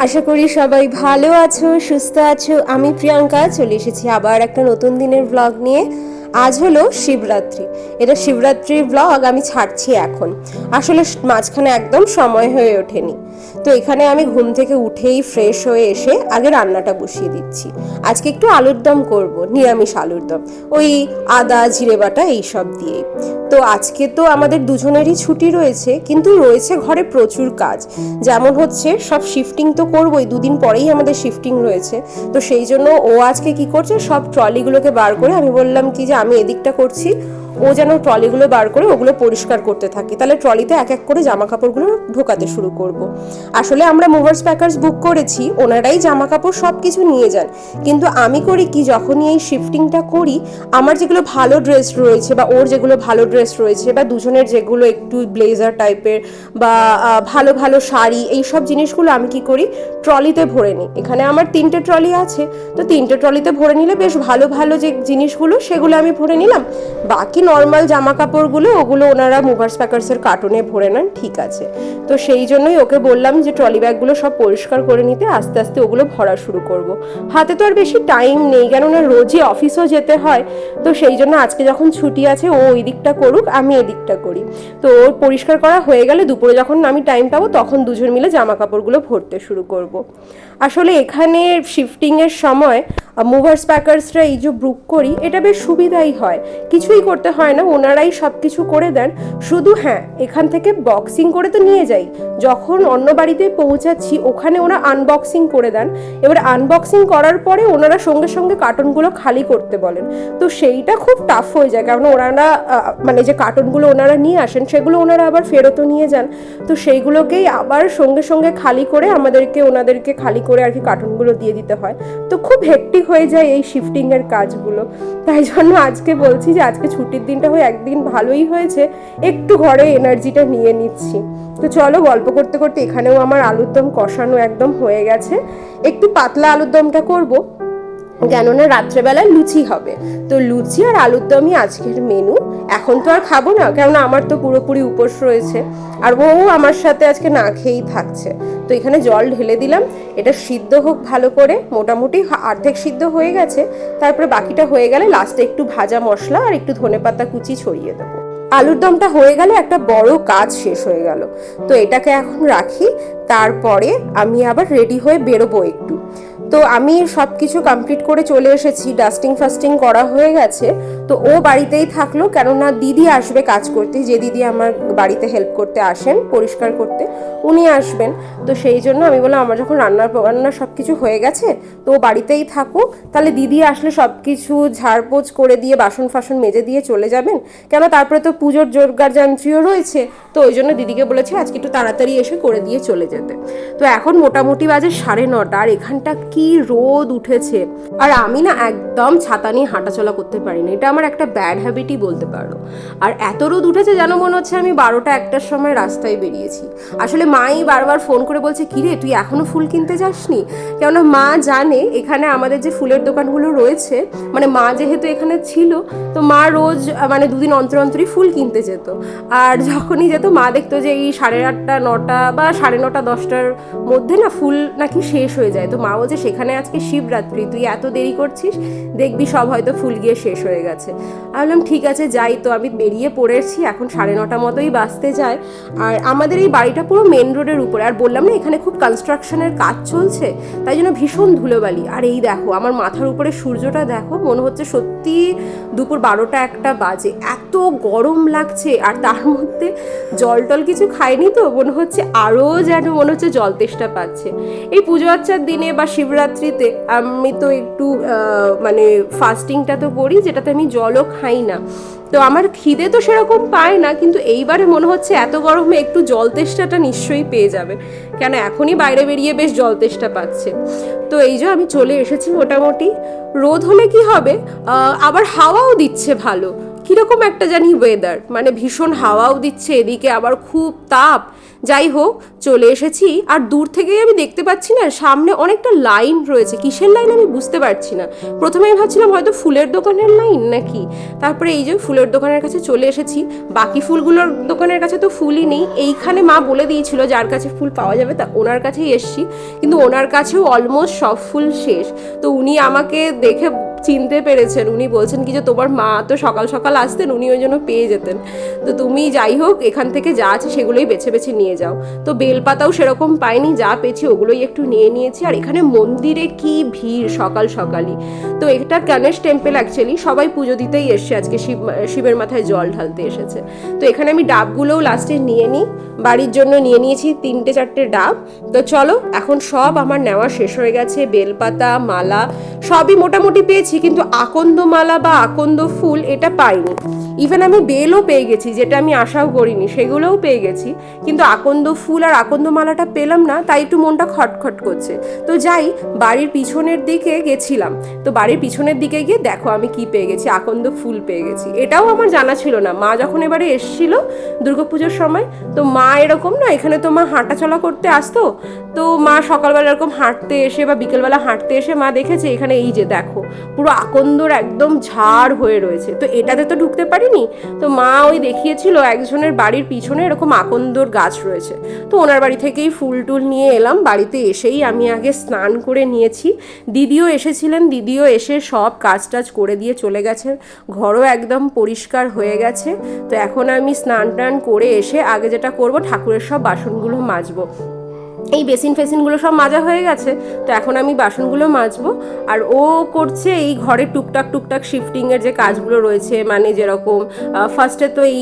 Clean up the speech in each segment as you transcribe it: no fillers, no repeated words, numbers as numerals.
আশা করি সবাই ভালো আছো, সুস্থ আছো। আমি প্রিয়াঙ্কা চলে এসেছি আবার একটা নতুন দিনের ব্লগ নিয়ে। আজ হলো শিবরাত্রি। এটা শিবরাত্রির ব্লগ আমি ছাড়ছি এখন। আসলে মাঝখানে একদম সময় হয়ে ওঠেনি। তো এখানে আমি ঘুম থেকে উঠেই ফ্রেশ হয়ে এসে আগে রান্নাটা বসিয়ে দিচ্ছি। আজকে একটু আলুর দম করব, নিরামিষ আলুর দম, ওই আদা জিরে বাটা এইসব দিয়ে। তো আজকে তো আমাদের দুজনেরই ছুটি রয়েছে, কিন্তু রয়েছে ঘরে প্রচুর কাজ। যেমন হচ্ছে সব শিফটিং তো করবোই, দুদিন পরেই আমাদের শিফটিং রয়েছে। তো সেই জন্য ও আজকে কি করছে, সব ট্রলিগুলোকে বার করে, আমি বললাম কি যে আমি এদিকটা করছি, ও যেন ট্রলিগুলো বার করে ওগুলো পরিষ্কার করতে থাকে, তাহলে ট্রলিতে এক এক করে জামা কাপড়গুলো ঢোকাতে শুরু করব। আসলে আমরা মুভার্স প্যাকার্স বুক করেছি, ওনারাই জামা কাপড় সব কিছু নিয়ে যান। কিন্তু আমি করি কি, যখনই এই শিফটিংটা করি, আমার যেগুলো ভালো ড্রেস রয়েছে বা ওর যেগুলো ভালো ড্রেস রয়েছে বা দুজনের যেগুলো একটু ব্লেজার টাইপের বা ভালো ভালো শাড়ি, এই সব জিনিসগুলো আমি কি করি, ট্রলিতে ভরে নিই। এখানে আমার 3টে ট্রলি আছে, তো 3টে ট্রলিতে ভরে নিলে বেশ ভালো ভালো যে জিনিসগুলো সেগুলো আমি ভরে নিলাম। বাকি নর্মাল জামা কাপড়গুলো ওগুলো ওনারা মুভার্স প্যাকার্সের কার্টুনে ভরে নেন, ঠিক আছে। তো সেই জন্যই ওকে বললাম যে ট্রলি ব্যাগগুলো সব পরিষ্কার করে নিতে, আস্তে আস্তে ওগুলো ভরা শুরু করব। হাতে তো আর বেশি টাইম নেই, কেননা রোজই অফিসও যেতে হয়। তো সেই জন্য আজকে যখন ছুটি আছে, ও ওই দিকটা করুক, আমি এদিকটা করি। তো ওর পরিষ্কার করা হয়ে গেলে দুপুরে যখন আমি টাইম পাবো, তখন দুজন মিলে জামা কাপড়গুলো ভরতে শুরু করব। আসলে এখানে শিফটিংয়ের সময় মুভার্স প্যাকার্সরা এই যে বুক করি, এটা বেশ সুবিধাই হয়, কিছুই করতে হয় না, ওনারাই সব কিছু করে দেন। শুধু হ্যাঁ, এখান থেকে বক্সিং করে তো নিয়ে যাই, যখন অন্য বাড়িতে পৌঁছাচ্ছি ওখানে ওরা আনবক্সিং করে দেন। এবার আনবক্সিং করার পরে ওনারা সঙ্গে সঙ্গে কার্টনগুলো খালি করতে বলেন। তো সেইটা খুব টাফ হয়ে যায়, কারণ ওনারা মানে যে কার্টনগুলো ওনারা নিয়ে আসেন সেগুলো ওনারা আবার ফেরতও নিয়ে যান। তো সেইগুলোকেই আবার সঙ্গে সঙ্গে খালি করে ওনাদেরকে খালি করে আর কি কার্টনগুলো দিয়ে দিতে হয়। তো খুব হেক্টিক হয়ে যায় এই শিফটিংয়ের কাজগুলো। তাই জন্য আজকে বলছি যে আজকে ছুটির দিনটা হয়ে একদিন ভালোই হয়েছে, একটু ঘরে এনার্জিটা নিয়ে নিচ্ছি। তো চলো, গল্প করতে করতে এখানেও আমার আলুর দম কষানো একদম হয়ে গেছে। একটু পাতলা আলুর দমটা করব, কেননা রাত্রেবেলায় লুচি হবে। তো লুচি আর আলুর দমই আজকের মেনু। এখন তো আর খাবো না, কেননা আমার তো পুরোপুরি উপোস রয়েছে, আর ও আমার সাথে আজকে না খেয়েই থাকছে। তো এখানে জল ঢেলে দিলাম, এটা সিদ্ধ হোক ভালো করে। মোটামুটি অর্ধেক সিদ্ধ হয়ে গেছে, তারপরে বাকিটা হয়ে গেলে লাস্টে একটু ভাজা মশলা আর একটু ধনেপাতা কুচি ছড়িয়ে দেবো। আলুর দমটা হয়ে গেলে একটা বড় কাজ শেষ হয়ে গেল। তো এটাকে এখন রাখি, তারপরে আমি আবার রেডি হয়ে বেরোবো একটু। তো আমি সব কিছু কমপ্লিট করে চলে এসেছি, ডাস্টিং ফাস্টিং করা হয়ে গেছে। তো ও বাড়িতেই থাকলো, কেননা দিদি আসবে কাজ করতে, যে দিদি আমার বাড়িতে হেল্প করতে আসেন পরিষ্কার করতে, উনি আসবেন। তো সেই জন্য আমি বললাম আমার যখন রান্না সব কিছু হয়ে গেছে, তো ও বাড়িতেই থাকো, তাহলে দিদি আসলে সব কিছু ঝাড়পোছ করে দিয়ে বাসন ফাসন মেজে দিয়ে চলে যাবেন, কেন তারপরে তো পুজোর জোরগার যান্ত্রীও রয়েছে। তো ওই জন্য দিদিকে বলেছি আজকে একটু তাড়াতাড়ি এসে করে দিয়ে চলে যেতে। তো এখন মোটামুটি বাজে 9:30, আর এখানটা কি রোদ উঠেছে। আর আমি না একদম ছাতা নিয়ে হাঁটাচলা করতে পারি না, এটা আমার একটা ব্যাড হ্যাবিটই বলতে পারো। আর এত রোদ উঠেছে যেন মনে হচ্ছে আমি 12টা-1টার সময় রাস্তায় বেরিয়েছি। আসলে মাই বারবার ফোন করে বলছে, কিরে তুই এখনো ফুল কিনতে যাসনি? কেননা মা জানে এখানে আমাদের যে ফুলের দোকানগুলো রয়েছে, মানে মা যেহেতু এখানে ছিল, তো মা রোজ মানে দুদিন অন্তর অন্তরই ফুল কিনতে যেত। আর যখনই যেত মা দেখতো যে এই 8:30, 9টা বা 9:30, 10টার মধ্যে না ফুল নাকি শেষ হয়ে যায়। তো মা বলছে সেখানে আজকে শিবরাত্রি, তুই এত দেরি করছিস, দেখবি সব হয়তো ফুল গিয়ে শেষ হয়ে গেছে। আমি বললাম ঠিক আছে যাই। তো আমি বেরিয়ে পড়েছি, এখন 9:30 মতোই বাজতে যায়। আর আমাদের এই বাড়িটা পুরো মেন রোডের উপরে, আর বললাম না এখানে খুব কনস্ট্রাকশনের কাজ চলছে, তাই জন্য ভীষণ ধুলোবালি। আর এই দেখো আমার মাথার উপরে সূর্যটা দেখো, মনে হচ্ছে সত্যি দুপুর 12টা-1টা বাজে, এত গরম লাগছে। আর তার মধ্যে জল টল কিছু খাইনি, তো মনে হচ্ছে আরও যেন মনে হচ্ছে জল তেষ্টা পাচ্ছে। এই পুজো আচ্চার দিনে বা শিবরাত্রিতে আমি তো একটু মানে ফাস্টিংটা তো করি, যেটাতে আমি জলও খাই না। তো আমার খিদে তো সেরকম পায় না, কিন্তু এইবারে মনে হচ্ছে এত গরমে একটু জল তেষ্টাটা নিশ্চয়ই পেয়ে যাবে, কেন এখনই বাইরে বেরিয়ে বেশ জল তেষ্টা পাচ্ছে। তো এই যে আমি চলে এসেছি। মোটামুটি রোদ হলে কি হবে, আবার হাওয়াও দিচ্ছে ভালো, কীরকম একটা জানি ওয়েদার, মানে ভীষণ হাওয়াও দিচ্ছে, এদিকে আবার খুব তাপ। যাই হোক চলে এসেছি, আর দূর থেকেই আমি দেখতে পাচ্ছি না সামনে অনেকটা লাইন রয়েছে, কিসের লাইন আমি বুঝতে পারছি না। প্রথমে আমি ভাবছিলাম হয়তো ফুলের দোকানের লাইন নাকি, তারপরে এই যে ফুলের দোকানের কাছে চলে এসেছি। বাকি ফুলগুলোর দোকানের কাছে তো ফুলই নেই, এইখানে মা বলে দিয়েছিল যার কাছে ফুল পাওয়া যাবে তা ওনার কাছেই এসছি, কিন্তু ওনার কাছেও অলমোস্ট সব ফুল শেষ। তো উনি আমাকে দেখে চিনতে পেরেছেন, উনি বলছেন কি যে তোমার মা তো সকাল সকাল আসতেন, উনি ওই জন্য পেয়ে যেতেন। তো তুমি যাই হোক এখান থেকে যা আছে সেগুলোই বেছে বেছে নিয়ে যাও। তো বেলপাতাও সেরকম পাইনি, যা পেয়েছি ওগুলোই একটু নিয়ে নিয়েছি। আর এখানে মন্দিরে কি ভিড় সকাল সকালই। তো এটা গণেশ টেম্পল, অ্যাকচুয়ালি সবাই পুজো দিতেই এসছে আজকে, শিবের মাথায় জল ঢালতে এসেছে। তো এখানে আমি ডাবগুলোও লাস্টে নিয়ে নিই, বাড়ির জন্য নিয়ে নিয়েছি 3-4টে ডাব। তো চলো এখন সব আমার নেওয়া শেষ হয়ে গেছে, বেলপাতা মালা সবই মোটামুটি পেয়েছি, কিন্তু আকন্দ মালা বা আকন্দ ফুল এটা পাইনি। ইভেন আমি বেলও পেয়ে গেছি, যেটা আমি আশাও করিনি, সেগুলোও পেয়ে গেছি, কিন্তু আকন্দ ফুল আর আকন্দ মালাটা পেলাম না, তাই একটু মনটা খটখট করছে। তো যাই, বাড়ির পিছনের দিকে গেছিলাম, তো বাড়ির পিছনের দিকে গিয়ে দেখো আমি কি পেয়ে গেছি, আকন্দ ফুল পেয়ে গেছি। এটাও আমার জানা ছিল না। মা যখন এবারে এসেছিল দুর্গাপুজোর সময়, তো মা এরকম না, এখানে তো মা হাঁটাচলা করতে আসতো, তো মা সকালবেলা এরকম হাঁটতে এসে বা বিকেলবেলা হাঁটতে এসে মা দেখেছে এখানে এই যে দেখো পুরো আকন্দর একদম ঝাড় হয়ে রয়েছে, তো এটাতে তো ঢুকতে পারিনি। তো মা ওই দেখিয়েছিল একজনের বাড়ির পিছনে এরকম আকন্দর গাছ রয়েছে, তো ওনার বাড়ি থেকেই ফুল টুল নিয়ে এলাম। বাড়িতে এসেই আমি আগে স্নান করে নিয়েছি, দিদিও এসেছিলেন, দিদিও এসে সব কাজ টাজ করে দিয়ে চলে গেছেন, ঘরও একদম পরিষ্কার হয়ে গেছে। তো এখন আমি স্নান টান করে এসে আগে যেটা করব, ঠাকুরের সব বাসনগুলো মাজবো। এই বেসিন ফেসিনগুলো সব মাজা হয়ে গেছে, তো এখন আমি বাসনগুলো মাজবো। আর ও করছে এই ঘরে টুকটাক টুকটাক শিফটিংয়ের যে কাজগুলো রয়েছে, মানে যেরকম ফার্স্টে তো এই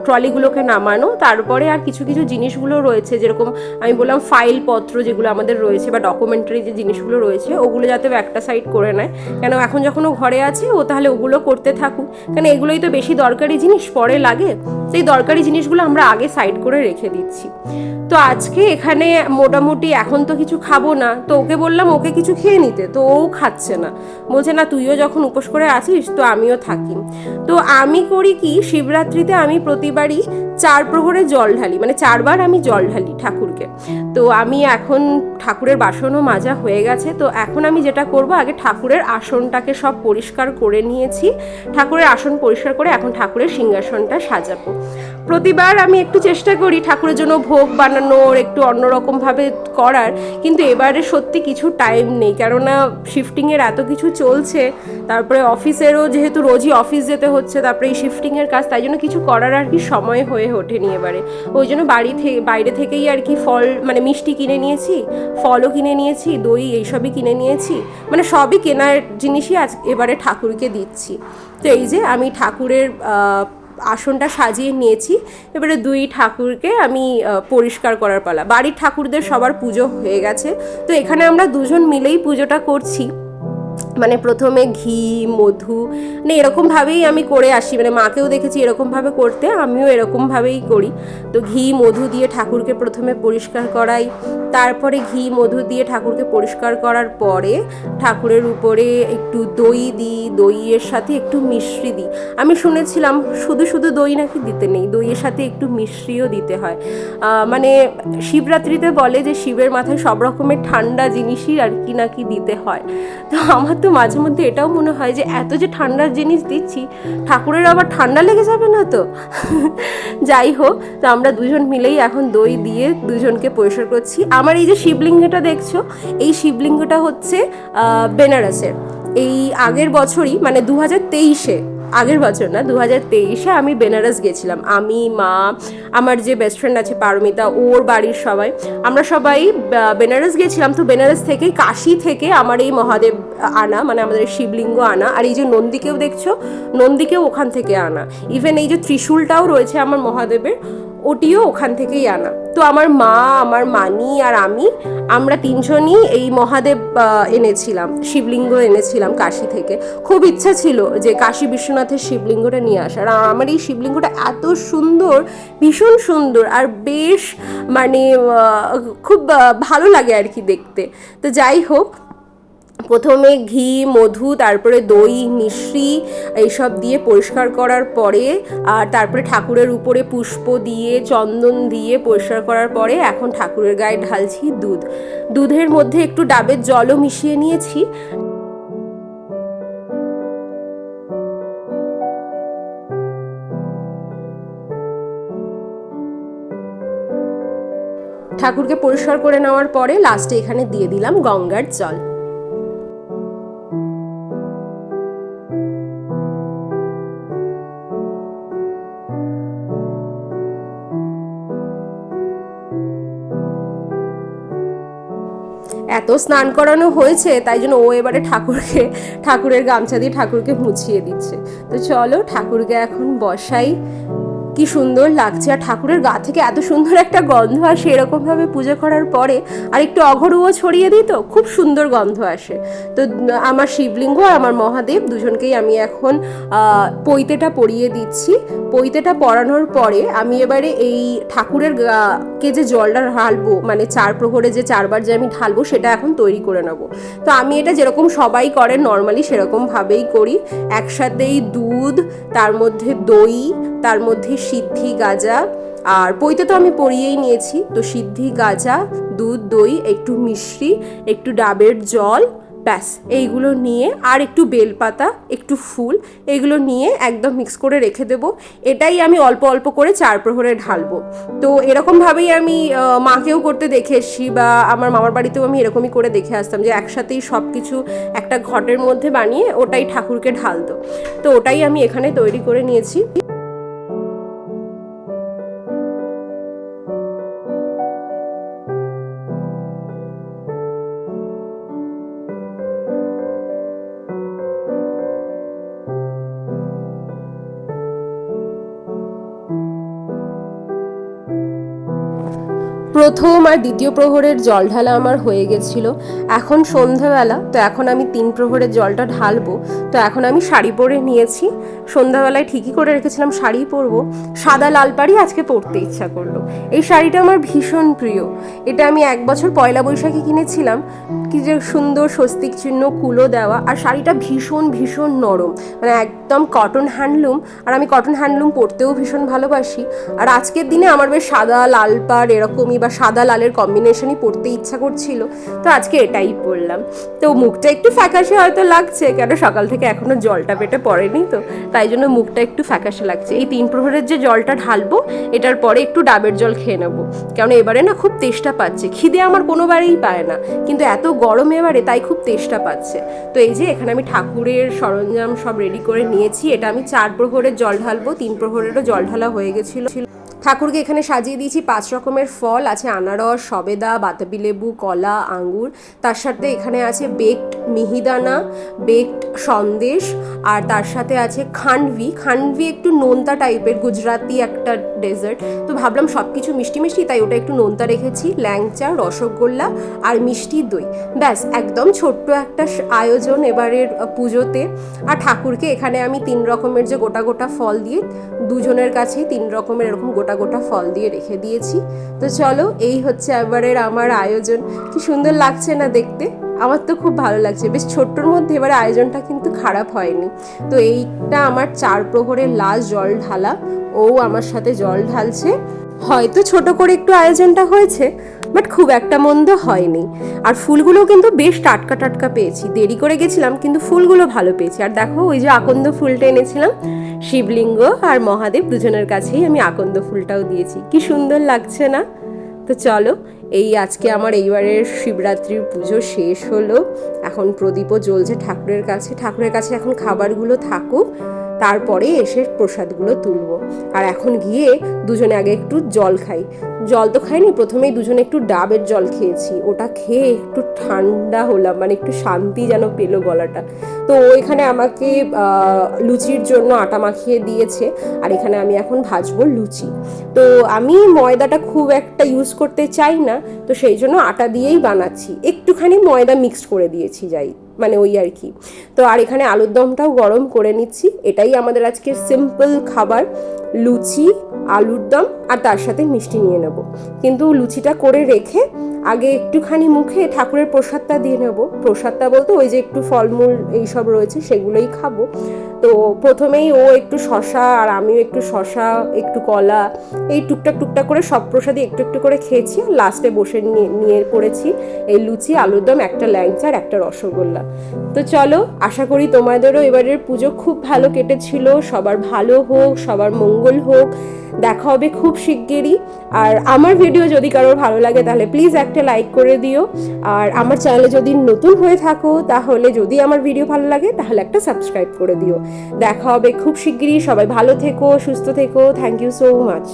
ট্রলিগুলোকে নামানো, তারপরে আর কিছু কিছু জিনিসগুলো রয়েছে, যেরকম আমি বললাম ফাইলপত্র যেগুলো আমাদের রয়েছে বা ডকুমেন্টারি যে জিনিসগুলো রয়েছে, ওগুলো যাতে একটা সাইড করে নেয়, কেন এখন যখন ও ঘরে আছে ও তাহলে ওগুলো করতে থাকুক, কেন এগুলোই তো বেশি দরকারি জিনিস, পরে লাগে। সেই দরকারি জিনিসগুলো আমরা আগে সাইড করে রেখে দিচ্ছি। তো আজকে এখানে মোটামুটি এখন তো কিছু খাবো না, তো ওকে বললাম ওকে কিছু খেয়ে নিতে, তো ও খাচ্ছে না, বলছে না তুইও যখন উপোস করে আসিস তো আমিও থাকি। তো আমি করি কি, শিবরাত্রিতে আমি প্রতিবারই 4 প্রহরে জল ঢালি, মানে 4বার আমি জল ঢালি ঠাকুরকে। তো আমি এখন ঠাকুরের বাসনও মাজা হয়ে গেছে, তো এখন আমি যেটা করব, আগে ঠাকুরের আসনটাকে সব পরিষ্কার করে নিয়েছি, ঠাকুরের আসন পরিষ্কার করে এখন ঠাকুরের সিংহাসনটা সাজাবো। প্রতিবার আমি একটু চেষ্টা করি ঠাকুরের জন্য ভোগ বানানোর, একটু অন্যরকমভাবে করার, কিন্তু এবারে সত্যি কিছু টাইম নেই, কেননা শিফটিংয়ের এত কিছু চলছে, তারপরে অফিসেরও যেহেতু রোজই অফিস যেতে হচ্ছে, তারপরে এই শিফটিংয়ের কাজ, তাই জন্য কিছু করার আর কি সময় হয়ে ওঠেনি এবারে। ওই জন্য বাইরে থেকেই আর কি ফল, মানে মিষ্টি কিনে নিয়েছি, ফলও কিনে নিয়েছি, দই এইসবই কিনে নিয়েছি, মানে সবই কেনার জিনিসই আজ এবারে ঠাকুরকে দিচ্ছি। তো এই যে আমি ঠাকুরের আসনটা সাজিয়ে নিয়েছি, এবারে 2 ঠাকুরকে আমি পরিষ্কার করার পালা। বাড়ির ঠাকুরদের সবার পুজো হয়ে গেছে, তো এখানে আমরা 2জন মিলেই পুজোটা করছি। মানে প্রথমে ঘি মধু, মানে এরকমভাবেই আমি করে আসি, মানে মাকেও দেখেছি এরকমভাবে করতে, আমিও এরকমভাবেই করি। তো ঘি মধু দিয়ে ঠাকুরকে প্রথমে পরিষ্কার করাই, তারপরে ঘি মধু দিয়ে ঠাকুরকে পরিষ্কার করার পরে ঠাকুরের উপরে একটু দই দিই, দইয়ের সাথে একটু মিশ্রি দিই। আমি শুনেছিলাম শুধু শুধু দই নাকি দিতে নেই, দইয়ের সাথে একটু মিশ্রিও দিতে হয়। মানে শিবরাত্রিতে বলে যে শিবের মাথায় সব রকমের ঠান্ডা জিনিসই আর কি নাকি দিতে হয়। তো আমার তো মাঝে মধ্যে এটাও মনে হয় যে এত যে ঠান্ডার জিনিস দিচ্ছি, ঠাকুরের আবার ঠান্ডা লেগে যাবে না তো। যাই হোক, তো আমরা 2জন মিলেই এখন দই দিয়ে 2জনকে পরিষ্কার করছি। আমার এই যে শিবলিঙ্গটা দেখছো, এই শিবলিঙ্গটা হচ্ছে বেনারসের। এই আগের বছরই, মানে 2023-এ, আগের বছর না 2023-এ আমি বেনারস গেছিলাম, আমি মা, আমার যে বেস্ট ফ্রেন্ড আছে পারমিতা, ওর বাড়ির সবাই, আমরা সবাই বেনারস গেছিলাম। তো বেনারস থেকে, কাশি থেকে আমার এই মহাদেব আনা, মানে আমাদের শিবলিঙ্গ আনা, আর এই যে নন্দীকেও দেখছো, নন্দীকেও ওখান থেকে আনা, ইভেন এই যে ত্রিশূলটাও রয়েছে আমার মহাদেবের, ওটিও ওখান থেকেই আনা। তো আমার মা, আমার মানি আর আমরা 3জনই এই মহাদেব এনেছিলাম, শিবলিঙ্গ এনেছিলাম কাশি থেকে। খুব ইচ্ছা ছিল যে কাশী বিশ্বনাথের শিবলিঙ্গটা নিয়ে আসার, আর আমার এই শিবলিঙ্গটা এত সুন্দর, ভীষণ সুন্দর, আর বেশ মানে খুব ভালো লাগে আর কি দেখতে। তো যাই হোক, প্রথমে ঘি, মধু, তারপরে দই, মিশ্রি এইসব দিয়ে পরিষ্কার করার পরে, আর তারপরে ঠাকুরের উপরে পুষ্প দিয়ে, চন্দন দিয়ে পরিষ্কার করার পরে এখন ঠাকুরের গায়ে ঢালছি দুধ। দুধের মধ্যে একটু ডাবের জলও মিশিয়ে নিয়েছি। ঠাকুরকে পরিষ্কার করে নেওয়ার পরে লাস্টে এখানে দিয়ে দিলাম গঙ্গার জল। এত স্নান করানো হয়েছে, তাই জন্য ও এবারে ঠাকুরের গামছা দিয়ে ঠাকুরকে মুছিয়ে দিচ্ছে। তো চলো ঠাকুরকে এখন বসাই। কি সুন্দর লাগছে, আর ঠাকুরের গা থেকে এত সুন্দর একটা গন্ধ আসে এরকমভাবে পুজো করার পরে। আর একটু অঘরুও ছড়িয়ে দিই তো খুব সুন্দর গন্ধ আসে। তো আমার শিবলিঙ্গ আর আমার মহাদেব দুজনকেই আমি এখন পৈতেটা পরিয়ে দিচ্ছি। পৈতেটা পরানোর পরে আমি এবারে এই ঠাকুরের কে যে জলটা ঢালবো, মানে 4 প্রহরে যে 4বার যে আমি ঢালবো, সেটা এখন তৈরি করে নেব। তো আমি এটা যেরকম সবাই করে নর্মালি সেরকমভাবেই করি। একসাথেই দুধ, তার মধ্যে দই, তার মধ্যে সিদ্ধি গাজা, আর পৈতে তো আমি পরিয়েই নিয়েছি। তো সিদ্ধি গাজা, দুধ, দই, একটু মিশ্রি, একটু ডাবের জল, ব্যাস এইগুলো নিয়ে, আর একটু বেলপাতা, একটু ফুল, এগুলো নিয়ে একদম মিক্স করে রেখে দেবো। এটাই আমি অল্প অল্প করে 4 প্রহরে ঢালবো। তো এরকমভাবেই আমি মাকেও করতে দেখে এসেছি, বা আমার মামার বাড়িতেও আমি এরকমই করে দেখে আসতাম যে একসাথেই সব কিছু একটা ঘটের মধ্যে বানিয়ে ওটাই ঠাকুরকে ঢালতো। তো ওটাই আমি এখানে তৈরি করে নিয়েছি। প্রথম আর দ্বিতীয় প্রহরের জল ঢালা আমার হয়ে গেছিলো। এখন সন্ধ্যাবেলা, তো এখন আমি 3 প্রহরের জলটা ঢালবো। তো এখন আমি শাড়ি পরে নিয়েছি। সন্ধ্যাবেলায় ঠিকই করে রেখেছিলাম শাড়ি পরবো, সাদা লাল পাড়ি আজকে পরতে ইচ্ছা করলো। এই শাড়িটা আমার ভীষণ প্রিয়। এটা আমি 1 বছর পয়লা বৈশাখে কিনেছিলাম। কি যে সুন্দর স্বস্তিক চিহ্ন কুলো দেওয়া, আর শাড়িটা ভীষণ ভীষণ নরম, মানে একদম কটন হ্যান্ডলুম। আর আমি কটন হ্যান্ডলুম পরতেও ভীষণ ভালোবাসি। আর আজকের দিনে আমার বেশ সাদা লাল পাড় এরকমই বা সাদা লালের কম্বিনেশনই পরতে ইচ্ছা করছিল, তো আজকে এটাই পরলাম। তো মুখটা একটু ফ্যাকাশে হয়তো লাগছে, কেন সকাল থেকে এখনো জলটা পেটে পড়েনি, তো তাই জন্য মুখটা একটু ফ্যাকাশে লাগছে। এই 3 প্রহরের যে জলটা ঢালবো, এটার পরে একটু ডাবের জল খেয়ে নেবো, কারণ এবারে না খুব তেষ্টা পাচ্ছে। খিদে আমার কোনোবারেই পায় না, কিন্তু এত গরম এবারে, তাই খুব তেষ্টা পাচ্ছে। তো এই যে এখানে আমি ঠাকুরের সরঞ্জাম সব রেডি করে নিয়েছি। এটা আমি 4 প্রহরের জল ঢালবো, 3 প্রহরেরও জল ঢালা হয়ে গেছিলো। ঠাকুরকে এখানে সাজিয়ে দিয়েছি 5 রকমের ফল আছে, আনারস, সবেদা, বাতাবি লেবু, কলা, আঙ্গুর। তার সাথে এখানে আছে বেকড মিহিদানা, বেকড সন্দেশ, আর তার সাথে আছে খান্ডভি। খান্ডভি একটু নোনতা টাইপের, গুজরাতি একটা ডেজার্ট। তো ভাবলাম সব কিছু মিষ্টি মিষ্টি, তাই ওটা একটু নোনতা রেখেছি। ল্যাংচা, রসগোল্লা আর মিষ্টি দই। ব্যাস একদম ছোট্ট একটা আয়োজন এবারের পুজোতে। আর ঠাকুরকে এখানে আমি 3 রকমের যে গোটা গোটা ফল দিয়ে, দুজনের কাছেই 3 রকমের এরকম গোটা গোটা ফল দিয়ে রেখে দিয়েছি। তো চলো, এই হচ্ছে এবারের আমার আয়োজন। কি সুন্দর লাগছে না দেখতে? আমার তো খুব ভালো লাগছে। বেশ ছোট্টর মধ্যে এবারে আয়োজনটা কিন্তু খারাপ হয়নি। তো এইটা আমার 4 প্রহরের লাস্ট জল ঢালা। ও আমার সাথে জল ঢালছে। হয়তো ছোট করে একটু আয়োজনটা হয়েছে, বাট খুব একটা মন্দ হয়নি। আর ফুলগুলো কিন্তু বেশ টাটকা টাটকা পেয়েছি। দেরি করে গেছিলাম, কিন্তু ফুলগুলো ভালো পেয়েছি। আর দেখো, ওই যে আকন্দ ফুলটা এনেছিলাম, শিবলিঙ্গ আর মহাদেব দুজনের কাছেই আমি আকন্দ ফুলটাও দিয়েছি। কি সুন্দর লাগছে না? তো চলো, এই আজকে আমার এইবারের শিবরাত্রির পুজো শেষ হলো। এখন প্রদীপও জ্বলছে ঠাকুরের কাছে। ঠাকুরের কাছে এখন খাবারগুলো থাকুক, তারপরে এসে প্রসাদগুলো তুলব। আর এখন গিয়ে দুজনে আগে একটু জল খাই। জল তো খাইনি, প্রথমেই দুজনে একটু ডাবের জল খেয়েছি। ওটা খেয়ে একটু ঠান্ডা হলাম, মানে একটু শান্তি যেন পেলো গলাটা। তো ও এখানে আমাকে লুচির জন্য আটা মাখিয়ে দিয়েছে, আর এখানে আমি এখন ভাজবো লুচি। তো আমি ময়দাটা খুব একটা ইউজ করতে চাই না, তো সেই জন্য আটা দিয়েই বানাচ্ছি। একটুখানি ময়দা মিক্সড করে দিয়েছি, যাই মানে ওই আর কি। তো আর এখানে আলুর দমটাও গরম করে নিচ্ছি। এটাই আমাদের আজকের সিম্পল খাবার, লুচি, আলুর দম আর তার সাথে মিষ্টি নিয়ে নেব। কিন্তু লুচিটা করে রেখে আগে একটুখানি মুখে ঠাকুরের প্রসাদটা দিয়ে নেব। প্রসাদটা বলতে ওই যে একটু ফলমূল এইসব রয়েছে সেগুলোই খাবো। তো প্রথমেই ও একটু শশা আর আমিও একটু শশা, একটু কলা, এই টুকটাক টুকটাক করে সব প্রসাদই একটু একটু করে খেয়েছি। আর লাস্টে বসে নিয়ে পড়েছি এই লুচি, আলুর দম, একটা ল্যাংচা আর একটা রসগোল্লা। তো চলো, আশা করি তোমাদেরও এবারের পুজো খুব ভালো কেটেছিল। সবার ভালো হোক, সবার মঙ্গল হোক। দেখা হবে খুব শিগগিরই। আর আমার ভিডিও যদি কারোর ভালো লাগে তাহলে প্লিজ একটা লাইক করে দিও। আর আমার চ্যানেলে যদি নতুন হয়ে থাকো তাহলে যদি আমার ভিডিও ভালো লাগে তাহলে একটা সাবস্ক্রাইব করে দিও। দেখা হবে খুব শিগগিরই। সবাই ভালো থেকো, সুস্থ থেকো। Thank you so much.